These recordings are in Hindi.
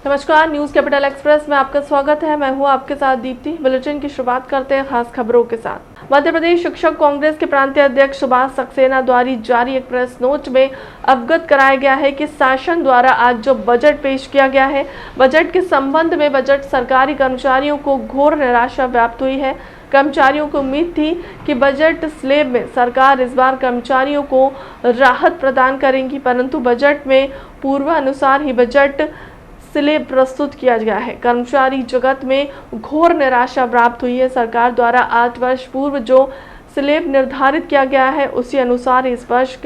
नमस्कार, न्यूज कैपिटल एक्सप्रेस में आपका स्वागत है। मैं हूं आपके साथ दीप्ति। बुलेटिन की शुरुआत करते हैं खास खबरों के साथ। मध्य प्रदेश शिक्षक कांग्रेस के प्रांतीय अध्यक्ष सुभाष सक्सेना द्वारा जारी एक प्रेस नोट में अवगत कराया गया है कि शासन द्वारा आज जो बजट पेश किया गया है, बजट के संबंध में बजट सरकारी कर्मचारियों को घोर निराशा व्याप्त हुई है। कर्मचारियों को उम्मीद थी कि बजट स्लैब में सरकार इस बार कर्मचारियों को राहत प्रदान करेगी, परंतु बजट में पूर्वानुसार ही बजट स्लैब प्रस्तुत किया गया है। कर्मचारी जगत में घोर निराशा प्राप्त हुई है। सरकार द्वारा 8 वर्ष पूर्व जो स्लैब निर्धारित किया गया है, उसी अनुसार इस वर्ष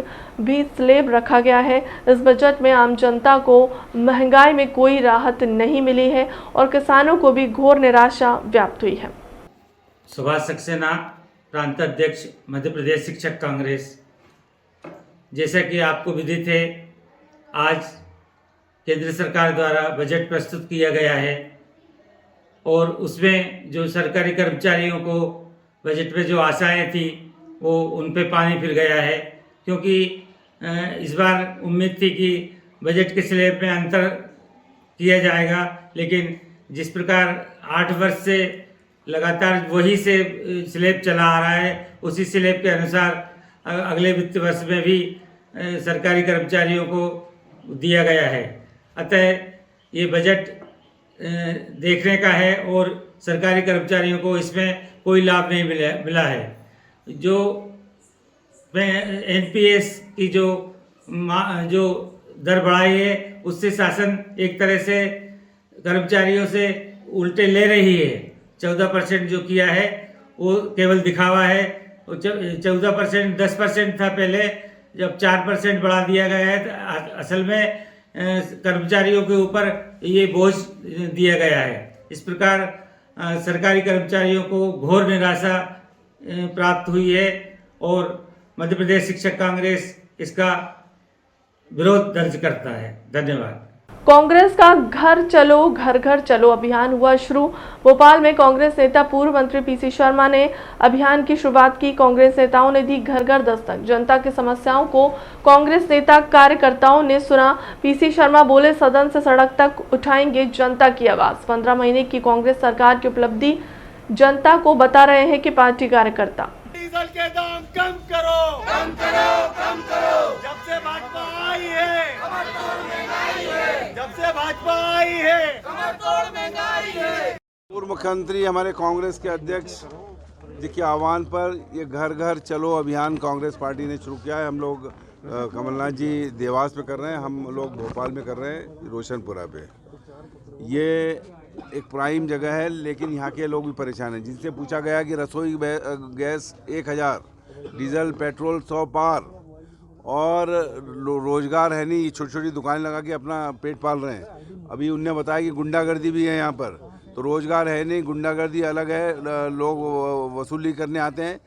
भी स्लैब रखा गया है। इस बजट में आम जनता को महंगाई में कोई राहत नहीं मिली है और किसानों को भी घोर निराशा व्याप्त हुई है। सुभाष सक्सेना, प्रांत अध्यक्ष, मध्य प्रदेश शिक्षक कांग्रेस। जैसा कि आपको विदित है, आज केंद्र सरकार द्वारा बजट प्रस्तुत किया गया है और उसमें जो सरकारी कर्मचारियों को बजट में जो आशाएं थी वो उन पे पानी फिर गया है, क्योंकि इस बार उम्मीद थी कि बजट के स्लैब में अंतर किया जाएगा, लेकिन जिस प्रकार 8 वर्ष से लगातार वही से स्लैब चला आ रहा है, उसी स्लैब के अनुसार अगले वित्त वर्ष में भी सरकारी कर्मचारियों को दिया गया है। अतः ये बजट देखने का है और सरकारी कर्मचारियों को इसमें कोई लाभ नहीं मिला है। जो एनपीएस की जो दर बढ़ाई है, उससे शासन एक तरह से कर्मचारियों से उल्टे ले रही है। 14% जो किया है वो केवल दिखावा है। 14% 10% था पहले, जब 4% बढ़ा दिया गया है तो असल में कर्मचारियों के ऊपर ये बोझ दिया गया है। इस प्रकार सरकारी कर्मचारियों को घोर निराशा प्राप्त हुई है और मध्य प्रदेश शिक्षक कांग्रेस इसका विरोध दर्ज करता है। धन्यवाद। कांग्रेस का घर घर चलो अभियान हुआ शुरू। भोपाल में कांग्रेस नेता पूर्व मंत्री पीसी शर्मा ने अभियान की शुरुआत की। कांग्रेस नेताओं ने दी घर घर दस्तक। जनता की समस्याओं को कांग्रेस नेता कार्यकर्ताओं ने सुना। पीसी शर्मा बोले, सदन से सड़क तक उठाएंगे जनता की आवाज। 15 महीने की कांग्रेस सरकार की उपलब्धि जनता को बता रहे हैं कि पार्टी कार्यकर्ता। डीजल के दाम कम करो, कम करो, कम करो। जब से भाजपा आई है, जब से भाजपा आई है, कमर तोड़ महंगाई है। पूर्व मुख्यमंत्री हमारे कांग्रेस के अध्यक्ष जी के आह्वान पर ये घर घर चलो अभियान कांग्रेस पार्टी ने शुरू किया है। हम लोग कमलनाथ जी देवास पे कर रहे हैं, हम लोग भोपाल में कर रहे हैं, रोशनपुरा पे। ये एक प्राइम जगह है, लेकिन यहाँ के लोग भी परेशान हैं। जिनसे पूछा गया कि रसोई गैस 1000, डीजल पेट्रोल 100 पार और रोजगार है नहीं, छोटी छोटी दुकानें लगा के अपना पेट पाल रहे हैं। अभी उनने बताया कि गुंडागर्दी भी है यहाँ पर, तो रोजगार है नहीं, गुंडागर्दी अलग है, लोग वसूली करने आते हैं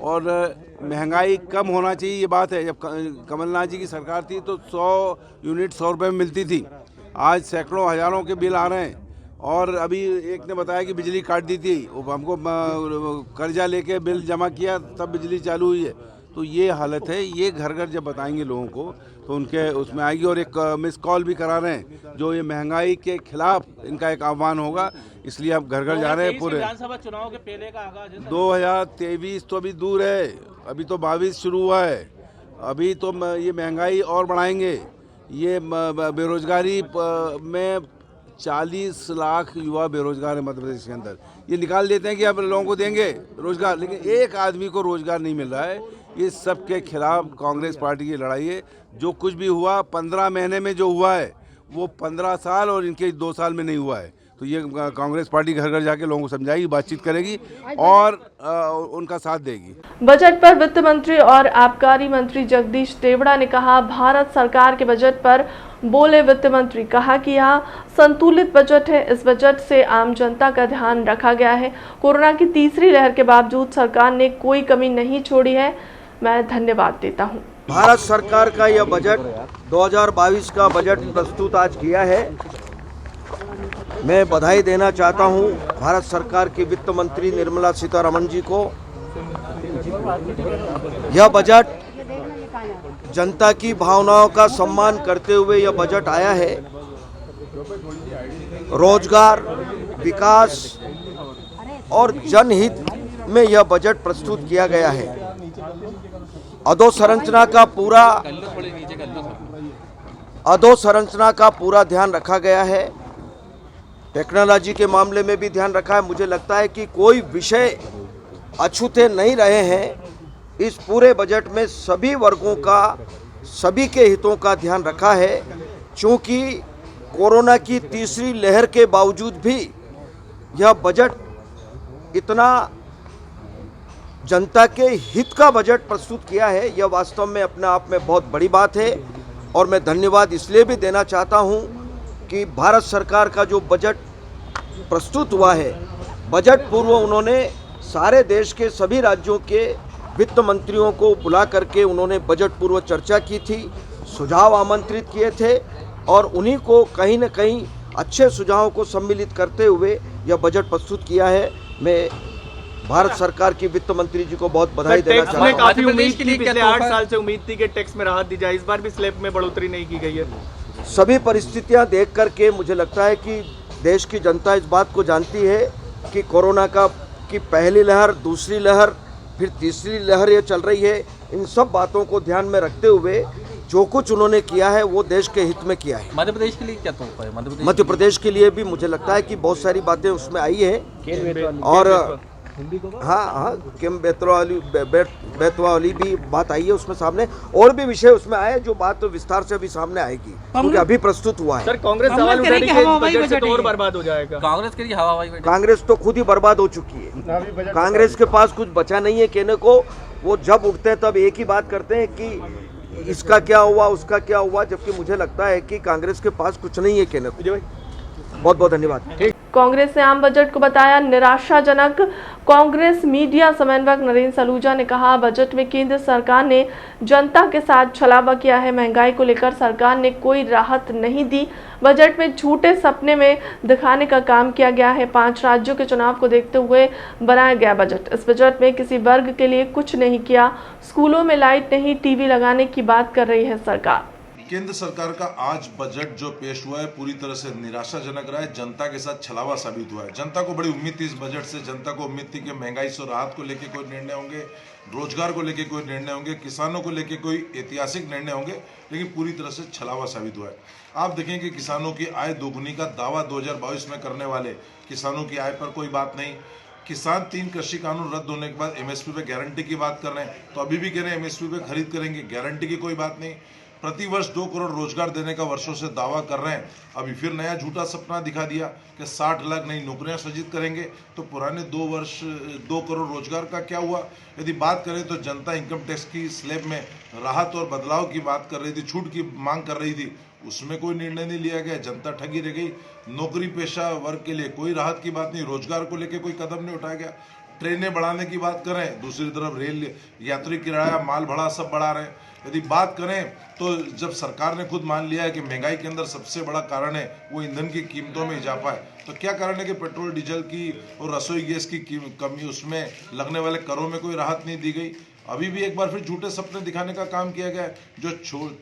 और महंगाई कम होना चाहिए, ये बात है। जब कमलनाथ जी की सरकार थी तो 100 यूनिट 100 रुपये में मिलती थी, आज सैकड़ों हज़ारों के बिल आ रहे हैं। और अभी एक ने बताया कि बिजली काट दी थी, हमको कर्जा लेके बिल जमा किया तब बिजली चालू हुई है। तो ये हालत है। ये घर घर जब बताएंगे लोगों को तो उनके उसमें आएगी। और एक मिस कॉल भी करा रहे हैं, जो ये महंगाई के खिलाफ इनका एक आह्वान होगा, इसलिए आप घर घर जा रहे हैं। पूरे विधानसभा चुनाव के पहले का आगाज है। 2023 तो अभी दूर है, अभी तो 22 शुरू हुआ है। अभी तो ये महंगाई और बढ़ाएंगे। ये बेरोजगारी में 40 लाख युवा बेरोजगार है मध्य प्रदेश के अंदर। ये निकाल देते हैं कि अब लोगों को देंगे रोजगार, लेकिन एक आदमी को रोजगार नहीं मिल रहा है। ये सब के खिलाफ कांग्रेस पार्टी की लड़ाई है। जो कुछ भी हुआ 15 महीने में जो हुआ है वो 15 साल और इनके 2 साल में नहीं हुआ है। तो ये कांग्रेस पार्टी घर घर जाके लोगों को समझाएगी, बातचीत करेगी और उनका साथ देगी। बजट पर वित्त मंत्री और आबकारी मंत्री जगदीश देवड़ा ने कहा, भारत सरकार के बजट पर बोले वित्त मंत्री, कहा कि यह संतुलित बजट है। इस बजट से आम जनता का ध्यान रखा गया है। कोरोना की तीसरी लहर के बावजूद सरकार ने कोई कमी नहीं छोड़ी है। मैं धन्यवाद देता हूं। भारत सरकार का यह बजट 2022 का बजट प्रस्तुत आज किया है। मैं बधाई देना चाहता हूं भारत सरकार की वित्त मंत्री निर्मला सीतारमण जी को। यह बजट जनता की भावनाओं का सम्मान करते हुए यह बजट आया है। रोजगार, विकास और जनहित में यह बजट प्रस्तुत किया गया है। अधोसंरचना का पूरा ध्यान रखा गया है। टेक्नोलॉजी के मामले में भी ध्यान रखा है। मुझे लगता है कि कोई विषय अछूते नहीं रहे हैं। इस पूरे बजट में सभी वर्गों का, सभी के हितों का ध्यान रखा है। क्योंकि कोरोना की तीसरी लहर के बावजूद भी यह बजट इतना जनता के हित का बजट प्रस्तुत किया है, यह वास्तव में अपने आप में बहुत बड़ी बात है। और मैं धन्यवाद इसलिए भी देना चाहता हूं कि भारत सरकार का जो बजट प्रस्तुत हुआ है, बजट पूर्व उन्होंने सारे देश के सभी राज्यों के वित्त मंत्रियों को बुला करके उन्होंने बजट पूर्व चर्चा की थी, सुझाव आमंत्रित किए थे और उन्हीं को कहीं न कहीं अच्छे सुझावों को सम्मिलित करते हुए यह बजट प्रस्तुत किया है। मैं भारत सरकार की वित्त मंत्री जी को बहुत बधाई देना चाहता हूँ। काफी उम्मीद थी, पिछले 8 साल से उम्मीद थी कि टैक्स में राहत दी जाए, इस बार भी स्लैब में बढ़ोतरी नहीं की गई है। सभी परिस्थितियां देख करके मुझे लगता है कि देश की जनता इस बात को जानती है कि कोरोना की पहली लहर, दूसरी लहर, फिर तीसरी लहर ये चल रही है। इन सब बातों को ध्यान में रखते हुए जो कुछ उन्होंने किया है वो देश के हित में किया है। मध्य प्रदेश के लिए क्या तोहफा है? मध्य प्रदेश के लिए भी मुझे लगता है कि बहुत सारी बातें उसमें आई है। और हाँ, किम बेतवा वाली भी बात आई है उसमें सामने, और भी विषय उसमें आए जो बात विस्तार से अभी सामने आएगी, क्योंकि अभी प्रस्तुत हुआ है। सर, कांग्रेस सवाल उठा रही है बजट से तो और बर्बाद हो जाएगा। कांग्रेस के लिए हवाई बजट। कांग्रेस तो खुद ही बर्बाद हो चुकी है। कांग्रेस के पास कुछ बचा नहीं है कहने को। वो जब उठते हैं तब एक ही बात करते हैं कि इसका क्या हुआ, उसका क्या हुआ, जबकि मुझे लगता है कि कांग्रेस के पास कुछ नहीं है कहने को। बहुत बहुत धन्यवाद। कांग्रेस ने आम बजट को बताया निराशाजनक। कांग्रेस मीडिया समन्वयक नरेंद्र सलूजा ने कहा, बजट में केंद्र सरकार ने जनता के साथ छलावा किया है। महंगाई को लेकर सरकार ने कोई राहत नहीं दी। बजट में झूठे सपने में दिखाने का काम किया गया है। 5 राज्यों के चुनाव को देखते हुए बनाया गया बजट। इस बजट में किसी वर्ग के लिए कुछ नहीं किया। स्कूलों में लाइट नहीं, टीवी लगाने की बात कर रही है सरकार। केंद्र सरकार का आज बजट जो पेश हुआ है पूरी तरह से निराशाजनक रहा है। जनता के साथ छलावा साबित हुआ है। जनता को बड़ी उम्मीद थी इस बजट से। जनता को उम्मीद थी कि महंगाई से राहत को लेकर कोई निर्णय होंगे, रोजगार को लेकर कोई निर्णय होंगे, किसानों को लेकर कोई ऐतिहासिक निर्णय होंगे, लेकिन पूरी तरह से छलावा साबित हुआ है। आप देखें कि किसानों की आय दोगुनी का दावा 2022 में करने वाले किसानों की आय पर कोई बात नहीं। किसान 3 कृषि कानून रद्द होने के बाद एमएसपी पे गारंटी की बात कर रहे हैं, तो अभी भी कह रहे हैं एमएसपी पे खरीद करेंगे, गारंटी की कोई बात नहीं। प्रतिवर्ष 2 करोड़ रोजगार देने का वर्षों से दावा कर रहे हैं, अभी फिर नया झूठा सपना दिखा दिया कि 60 लाख नई नौकरियां सृजित करेंगे। तो पुराने 2 करोड़ रोजगार का क्या हुआ? यदि बात करें तो जनता इनकम टैक्स की स्लैब में राहत और बदलाव की बात कर रही थी, छूट की मांग कर रही थी, उसमें कोई निर्णय नहीं लिया गया। जनता ठगी रह गई। नौकरी पेशा वर्ग के लिए कोई राहत की बात नहीं, रोजगार को लेकर कोई कदम नहीं उठाया गया। ट्रेनें बढ़ाने की बात करें, दूसरी तरफ रेल यात्री किराया, माल भाड़ा सब बढ़ा रहे हैं। यदि बात करें तो जब सरकार ने खुद मान लिया है कि महंगाई के अंदर सबसे बड़ा कारण है वो ईंधन की कीमतों में इजाफा है, तो क्या कारण है कि पेट्रोल डीजल की और रसोई गैस की कमी, उसमें लगने वाले करों में कोई राहत नहीं दी गई। अभी भी एक बार फिर झूठे सपने दिखाने का काम किया गया है। जो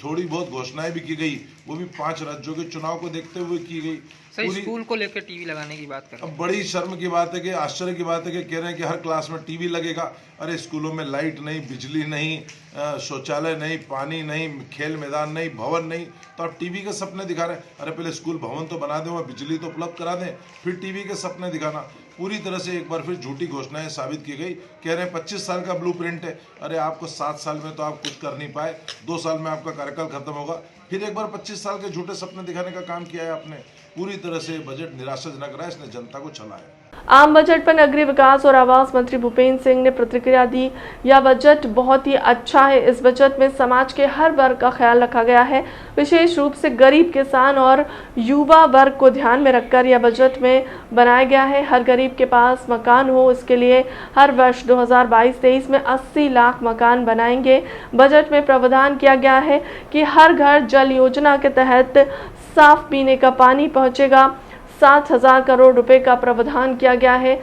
थोड़ी बहुत घोषणाएं भी की गई वो भी 5 राज्यों के चुनाव को देखते हुए की गई। स्कूल को लेकर टीवी लगाने की बात कर। अब बड़ी शर्म की बात है कि आश्चर्य की बात है कि कह रहे हैं कि हर क्लास में टीवी लगेगा। अरे स्कूलों में लाइट नहीं, बिजली नहीं, शौचालय नहीं, पानी नहीं, खेल मैदान नहीं, भवन नहीं, तो आप टीवी के सपने दिखा रहे हैं। अरे पहले स्कूल भवन तो बना दें, वहाँ बिजली तो उपलब्ध करा दें, फिर टीवी के सपने दिखाना। पूरी तरह से एक बार फिर झूठी घोषणाएं साबित की गई। कह रहे हैं 25 साल का ब्लूप्रिंट है। अरे आपको 7 साल में तो आप कुछ कर नहीं पाए, 2 साल में आपका कार्यकाल खत्म होगा, फिर एक बार 25 साल के झूठे सपने दिखाने का काम किया है आपने। पूरी तरह से बजट निराशाजनक रहा है, इसने जनता को छलाया। आम बजट पर नगरीय विकास और आवास मंत्री भूपेंद्र सिंह ने प्रतिक्रिया दी। यह बजट बहुत ही अच्छा है। इस बजट में समाज के हर वर्ग का ख्याल रखा गया है, विशेष रूप से गरीब, किसान और युवा वर्ग को ध्यान में रखकर यह बजट में बनाया गया है। हर गरीब के पास मकान हो, इसके लिए हर वर्ष 2022-23 में 80 लाख मकान बनाएंगे। बजट में प्रावधान किया गया है कि हर घर जल योजना के तहत साफ पीने का पानी पहुंचेगा। 7,000 करोड़ रुपए का प्रावधान किया गया है।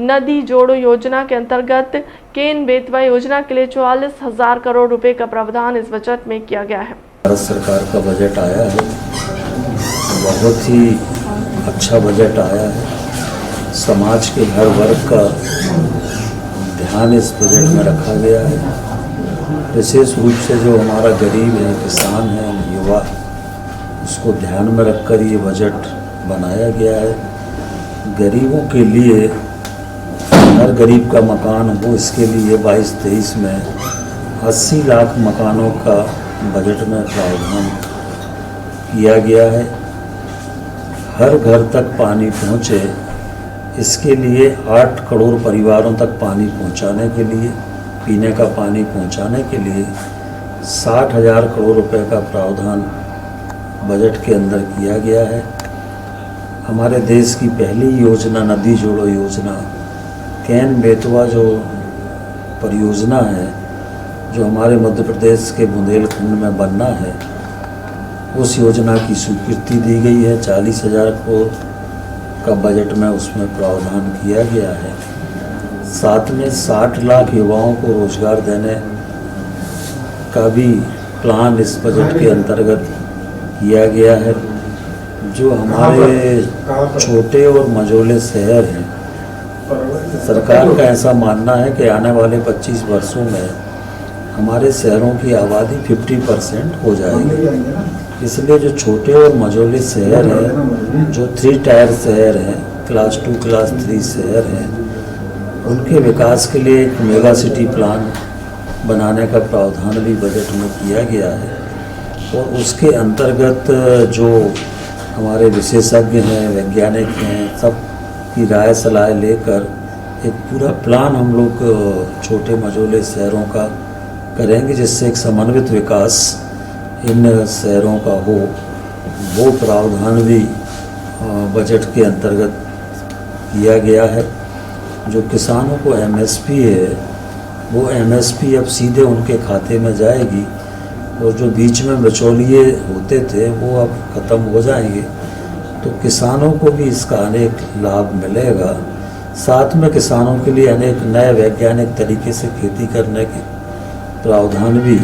नदी जोड़ो योजना के अंतर्गत केन बेतवा योजना के लिए 44,000 करोड़ रुपए का प्रावधान इस बजट में किया गया है। भारत सरकार का बजट आया है। बहुत ही अच्छा बजट आया है। समाज के हर वर्ग का ध्यान इस बजट में रखा गया है। विशेष रूप से जो हमारा गरीब है, किसान है, युवा, उसको ध्यान में रखकर ये बजट बनाया गया है। गरीबों के लिए हर गरीब का मकान हो, इसके लिए 22-23 में 80 लाख मकानों का बजट में प्रावधान किया गया है। हर घर तक पानी पहुँचे, इसके लिए 8 करोड़ परिवारों तक पानी पहुँचाने के लिए, पीने का पानी पहुँचाने के लिए 60,000 करोड़ रुपए का प्रावधान बजट के अंदर किया गया है। हमारे देश की पहली योजना नदी जोड़ो योजना, कैन बेतवा जो परियोजना है, जो हमारे मध्य प्रदेश के बुंदेलखंड में बनना है, उस योजना की स्वीकृति दी गई है। 40,000 करोड़ का बजट में उसमें प्रावधान किया गया है। साथ में 60 लाख युवाओं को रोजगार देने का भी प्लान इस बजट के अंतर्गत किया गया है। जो हमारे छोटे और मझोले शहर हैं, सरकार का ऐसा मानना है कि आने वाले 25 वर्षों में हमारे शहरों की आबादी 50% हो जाएगी। इसलिए जो छोटे और मझोले शहर हैं, जो 3 टायर शहर हैं, क्लास 2, क्लास 3 शहर हैं, उनके विकास के लिए एक मेगा सिटी प्लान बनाने का प्रावधान भी बजट में किया गया है। और उसके अंतर्गत जो हमारे विशेषज्ञ हैं, वैज्ञानिक हैं, सब की राय सलाह लेकर एक पूरा प्लान हम लोग छोटे मझोले शहरों का करेंगे, जिससे एक समन्वित विकास इन शहरों का हो। वो प्रावधान भी बजट के अंतर्गत किया गया है। जो किसानों को एमएसपी है, वो एमएसपी अब सीधे उनके खाते में जाएगी, और जो बीच में बिचौलिए होते थे वो अब ख़त्म हो जाएंगे। तो किसानों को भी इसका अनेक लाभ मिलेगा। साथ में किसानों के लिए अनेक नए वैज्ञानिक तरीके से खेती करने के प्रावधान भी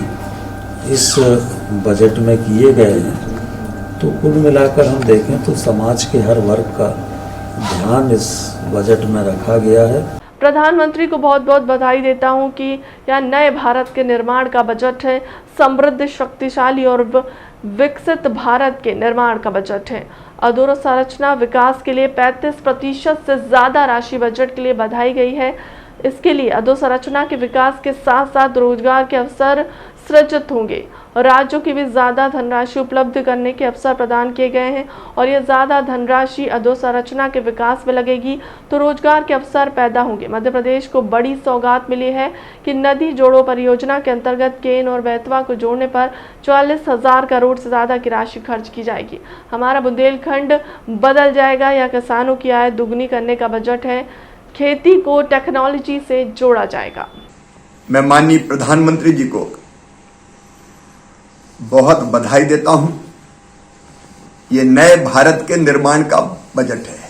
इस बजट में किए गए हैं। तो कुल मिलाकर हम देखें तो समाज के हर वर्ग का ध्यान इस बजट में रखा गया है। प्रधानमंत्री को बहुत बहुत बधाई देता हूं कि यह नए भारत के निर्माण का बजट है, समृद्ध, शक्तिशाली और विकसित भारत के निर्माण का बजट है। अधोसंरचना विकास के लिए 35% से ज़्यादा राशि बजट के लिए बढ़ाई गई है। इसके लिए अधोसंरचना के विकास के साथ साथ रोजगार के अवसर सृजित होंगे। राज्यों की भी ज़्यादा धनराशि उपलब्ध करने के अवसर प्रदान किए गए हैं, और यह ज़्यादा धनराशि अधोसंरचना के विकास में लगेगी तो रोजगार के अवसर पैदा होंगे। मध्य प्रदेश को बड़ी सौगात मिली है कि नदी जोड़ो परियोजना के अंतर्गत केन और बेतवा को जोड़ने पर 44,000 करोड़ से ज़्यादा की राशि खर्च की जाएगी। हमारा बुंदेलखंड बदल जाएगा। यह किसानों की आय दुगनी करने का बजट है। खेती को टेक्नोलॉजी से जोड़ा जाएगा। मैं माननीय प्रधानमंत्री जी को बहुत बधाई देता हूं। ये नए भारत के निर्माण का बजट है।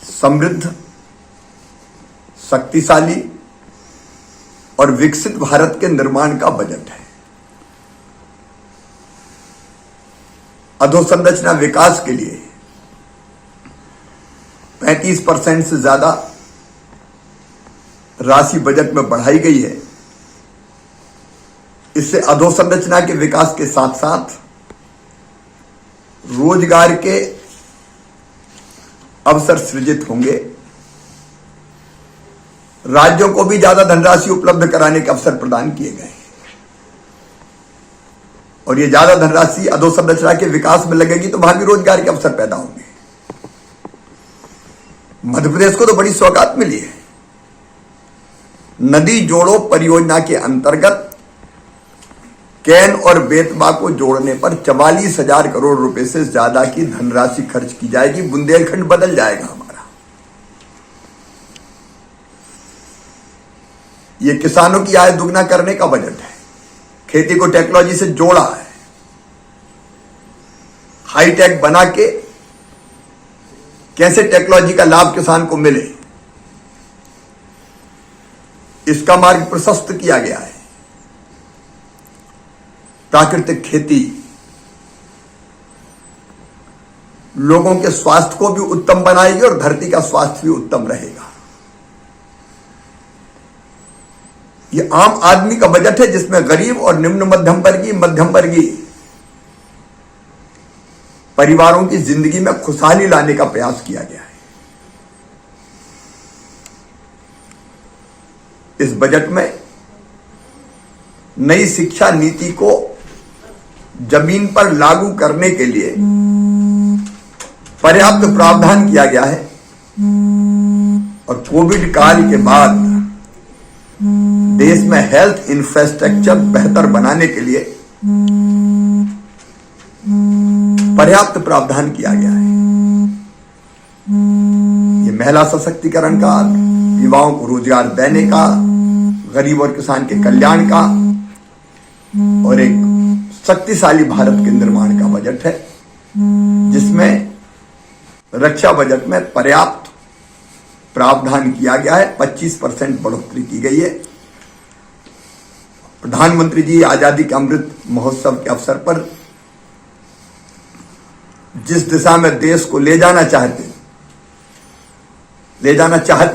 समृद्ध, शक्तिशाली और विकसित भारत के निर्माण का बजट है। अधोसंरचना विकास के लिए 35% से ज्यादा राशि बजट में बढ़ाई गई है। इससे अधोसंरचना के विकास के साथ साथ रोजगार के अवसर सृजित होंगे। राज्यों को भी ज्यादा धनराशि उपलब्ध कराने के अवसर प्रदान किए गए, और ये ज्यादा धनराशि अधोसंरचना के विकास में लगेगी तो वहां भी रोजगार के अवसर पैदा होंगे। मध्य प्रदेश को तो बड़ी सौगात मिली है। नदी जोड़ो परियोजना के अंतर्गत कैन और बेतवा को जोड़ने पर 44,000 करोड़ रुपए से ज्यादा की धनराशि खर्च की जाएगी। बुंदेलखंड बदल जाएगा हमारा। ये किसानों की आय दुगना करने का बजट है। खेती को टेक्नोलॉजी से जोड़ा है। हाईटेक बना के कैसे टेक्नोलॉजी का लाभ किसान को मिले, इसका मार्ग प्रशस्त किया गया है। प्राकृतिक खेती, लोगों के स्वास्थ्य को भी उत्तम बनाएगी और धरती का स्वास्थ्य भी उत्तम रहेगा। ये आम आदमी का बजट है जिसमें गरीब और निम्न मध्यम वर्गीय परिवारों की जिंदगी में खुशहाली लाने का प्रयास किया गया है। इस बजट में नई शिक्षा नीति को जमीन पर लागू करने के लिए पर्याप्त प्रावधान किया गया है और कोविड काल के बाद देश में हेल्थ इंफ्रास्ट्रक्चर बेहतर बनाने के लिए पर्याप्त प्रावधान किया गया है। ये महिला सशक्तिकरण का, युवाओं को रोजगार देने का, गरीब और किसान के कल्याण का और एक शक्तिशाली भारत के निर्माण का बजट है, जिसमें रक्षा बजट में पर्याप्त प्रावधान किया गया है। 25% बढ़ोतरी की गई है। प्रधानमंत्री जी आजादी के अमृत महोत्सव के अवसर पर जिस दिशा में देश को ले जाना चाहते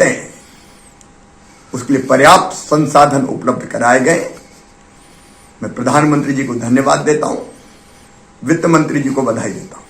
हैं उसके लिए पर्याप्त संसाधन उपलब्ध कराए गए। मैं प्रधानमंत्री जी को धन्यवाद देता हूं, वित्त मंत्री जी को बधाई देता हूं।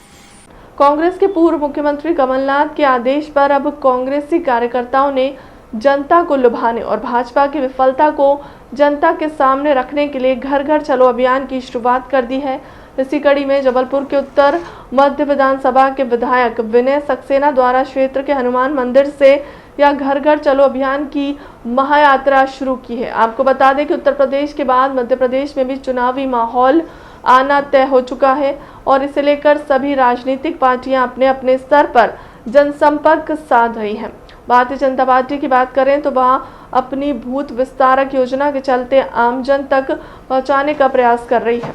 कांग्रेस के पूर्व मुख्यमंत्री कमलनाथ के आदेश पर अब कांग्रेसी कार्यकर्ताओं ने जनता को लुभाने और भाजपा की विफलता को जनता के सामने रखने के लिए घर घर चलो अभियान की शुरुआत कर दी है। इसी कड़ी में जबलपुर के उत्तर मध्य विधानसभा के विधायक विनय सक्सेना द्वारा क्षेत्र के हनुमान मंदिर से या घर घर चलो अभियान की महायात्रा शुरू की है। आपको बता दें कि उत्तर प्रदेश के बाद मध्य प्रदेश में भी चुनावी माहौल आना तय हो चुका है और इसे लेकर सभी राजनीतिक पार्टियां अपने अपने स्तर पर जनसंपर्क साध रही हैं। भारतीय जनता पार्टी की बात करें तो वह अपनी भूत विस्तारक योजना के चलते आमजन तक पहुंचाने का प्रयास कर रही है।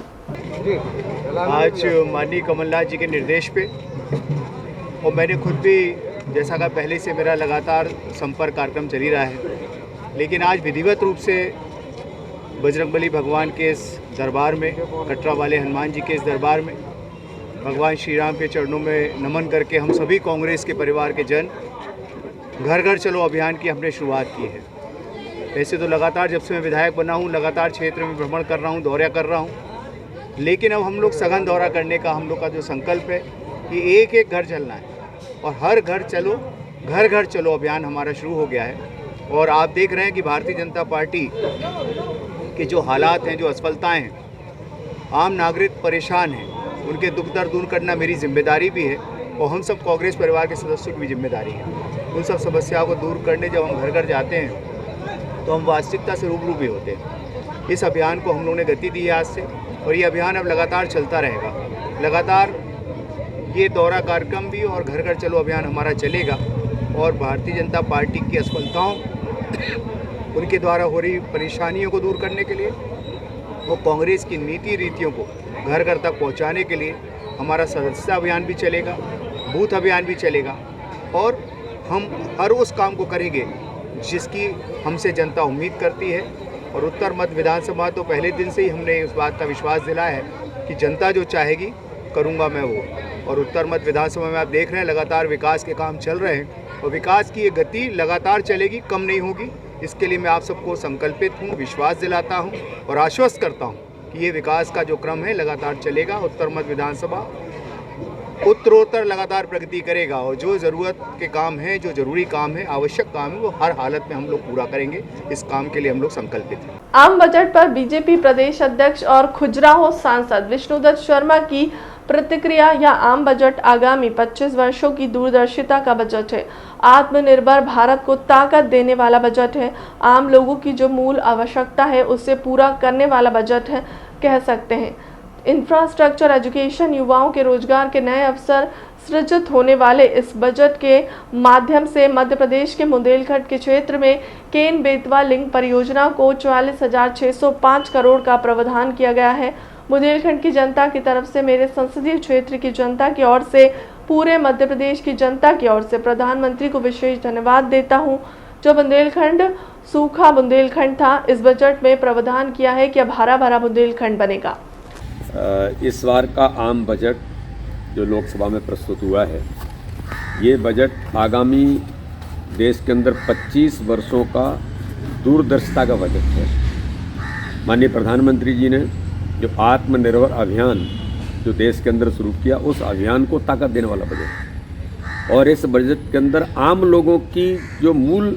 आज माननीय कमलनाथ जी के निर्देश पे और मैंने खुद भी जैसा कहा पहले से मेरा लगातार संपर्क कार्यक्रम चल ही रहा है, लेकिन आज विधिवत रूप से बजरंगबली भगवान के इस दरबार में, कटरा वाले हनुमान जी के इस दरबार में भगवान श्री राम के चरणों में नमन करके हम सभी कांग्रेस के परिवार के जन घर घर चलो अभियान की हमने शुरुआत की है। वैसे तो लगातार जब से मैं विधायक बना हूँ लगातार क्षेत्र में भ्रमण कर रहा हूँ, दौरा कर रहा हूँ, लेकिन अब हम लोग सघन दौरा करने का हम लोग का जो संकल्प है कि एक एक घर चलना है और हर घर चलो अभियान हमारा शुरू हो गया है। और आप देख रहे हैं कि भारतीय जनता पार्टी के जो हालात हैं, जो असफलताएं हैं, आम नागरिक परेशान हैं, उनके दुख दर्द दूर करना मेरी जिम्मेदारी भी है और हम सब कांग्रेस परिवार के सदस्यों की भी जिम्मेदारी है। उन सब समस्याओं को दूर करने जब हम घर घर जाते हैं तो हम वास्तविकता से रूबरू भी होते हैं। इस अभियान को हम लोगों ने गति दी है आज से और ये अभियान अब लगातार चलता रहेगा। लगातार ये दौरा कार्यक्रम भी और घर घर चलो अभियान हमारा चलेगा और भारतीय जनता पार्टी की असफलताओं, उनके द्वारा हो रही परेशानियों को दूर करने के लिए और कांग्रेस की नीति रीतियों को घर घर तक पहुंचाने के लिए हमारा सदस्यता अभियान भी चलेगा, बूथ अभियान भी चलेगा और हम हर उस काम को करेंगे जिसकी हमसे जनता उम्मीद करती है। और उत्तर मध्य विधानसभा तो पहले दिन से ही हमने इस बात का विश्वास दिलाया है कि जनता जो चाहेगी करूंगा मैं वो। और उत्तर मध्य विधानसभा में आप देख रहे हैं लगातार विकास के काम चल रहे हैं और विकास की ये गति लगातार चलेगी, कम नहीं होगी। इसके लिए मैं आप सबको संकल्पित हूँ, विश्वास दिलाता हूँ और आश्वस्त करता हूँ कि ये विकास का जो क्रम है लगातार चलेगा। उत्तर मध्य विधानसभा उत्तरोत्तर लगातार प्रगति करेगा और जो ज़रूरत के काम हैं, जो जरूरी काम है, आवश्यक काम है, वो हर हालत में हम लोग पूरा करेंगे। इस काम के लिए हम लोग संकल्पित हैं। आम बजट पर बीजेपी प्रदेश अध्यक्ष और खजुराहो सांसद विष्णुदत्त शर्मा की प्रतिक्रिया। या आम बजट आगामी 25 वर्षों की दूरदर्शिता का बजट है। आत्मनिर्भर भारत को ताकत देने वाला बजट है। आम लोगों की जो मूल आवश्यकता है उसे पूरा करने वाला बजट है, कह सकते हैं। इंफ्रास्ट्रक्चर, एजुकेशन, युवाओं के रोजगार के नए अवसर सृजित होने वाले इस बजट के माध्यम से मध्य प्रदेश के बुंदेलखंड के क्षेत्र में केन बेतवा लिंक परियोजना को 44,605 करोड़ का प्रावधान किया गया है। बुंदेलखंड की जनता की तरफ से, मेरे संसदीय क्षेत्र की जनता की ओर से, पूरे मध्य प्रदेश की जनता की ओर से प्रधानमंत्री को विशेष धन्यवाद देता हूं। जो बुंदेलखंड सूखा बुंदेलखंड था, इस बजट में प्रावधान किया है कि अब हरा भरा बुंदेलखंड बनेगा। इस बार का आम बजट जो लोकसभा में प्रस्तुत हुआ है, ये बजट आगामी देश के अंदर 25 वर्षों का दूरदर्शिता का बजट है। माननीय प्रधानमंत्री जी ने जो आत्मनिर्भर अभियान जो देश के अंदर शुरू किया, उस अभियान को ताकत देने वाला बजट है। और इस बजट के अंदर आम लोगों की जो मूल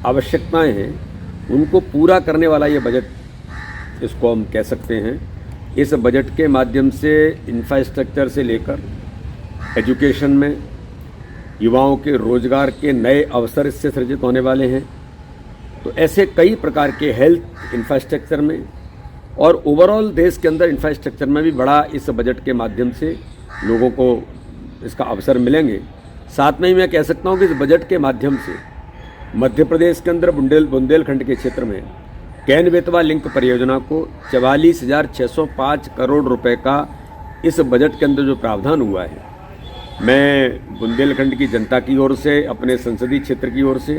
आवश्यकताएं हैं उनको पूरा करने वाला ये बजट इसको हम कह सकते हैं। इस बजट के माध्यम से इंफ्रास्ट्रक्चर से लेकर एजुकेशन में युवाओं के रोजगार के नए अवसर इससे सृजित होने वाले हैं। तो ऐसे कई प्रकार के हेल्थ इंफ्रास्ट्रक्चर में और ओवरऑल देश के अंदर इंफ्रास्ट्रक्चर में भी बड़ा इस बजट के माध्यम से लोगों को इसका अवसर मिलेंगे। साथ में ही मैं कह सकता हूँ कि इस बजट के माध्यम से मध्य प्रदेश के अंदर बुंदेलखंड के क्षेत्र में कैन बेतवा लिंक परियोजना को 44,605 करोड़ रुपए का इस बजट के अंदर जो प्रावधान हुआ है, मैं बुंदेलखंड की जनता की ओर से, अपने संसदीय क्षेत्र की ओर से,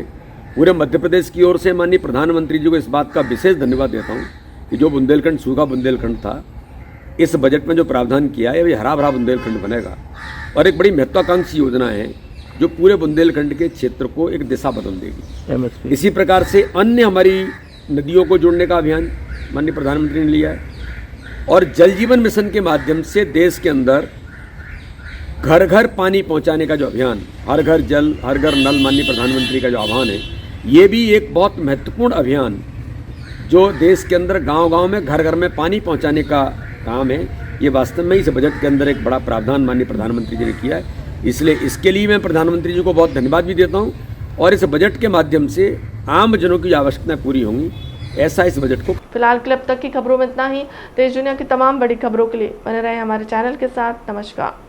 पूरे मध्य प्रदेश की ओर से माननीय प्रधानमंत्री जी को इस बात का विशेष धन्यवाद देता हूँ कि जो बुंदेलखंड सूखा बुंदेलखंड था, इस बजट में जो प्रावधान किया है, ये हरा भरा बुंदेलखंड बनेगा। और एक बड़ी महत्वाकांक्षी योजना है जो पूरे बुंदेलखंड के क्षेत्र को एक दिशा बदल देगी। इसी प्रकार से अन्य हमारी नदियों को जोड़ने का अभियान माननीय प्रधानमंत्री ने लिया है और जल जीवन मिशन के माध्यम से देश के अंदर घर घर पानी पहुंचाने का जो अभियान, हर घर जल हर घर नल, माननीय प्रधानमंत्री का जो आह्वान है, ये भी एक बहुत महत्वपूर्ण अभियान जो देश के अंदर गांव-गांव में घर घर में पानी पहुंचाने का काम है, ये वास्तव में इस बजट के अंदर एक बड़ा प्रावधान माननीय प्रधानमंत्री जी ने किया है। इसलिए इसके लिए मैं प्रधानमंत्री जी को बहुत धन्यवाद भी देता हूँ और इस बजट के माध्यम से आम जनों की आवश्यकताएं पूरी होंगी, ऐसा इस बजट को। फिलहाल के लिए अब तक की खबरों में इतना ही। देश दुनिया की तमाम बड़ी खबरों के लिए बने रहे हमारे चैनल के साथ। नमस्कार।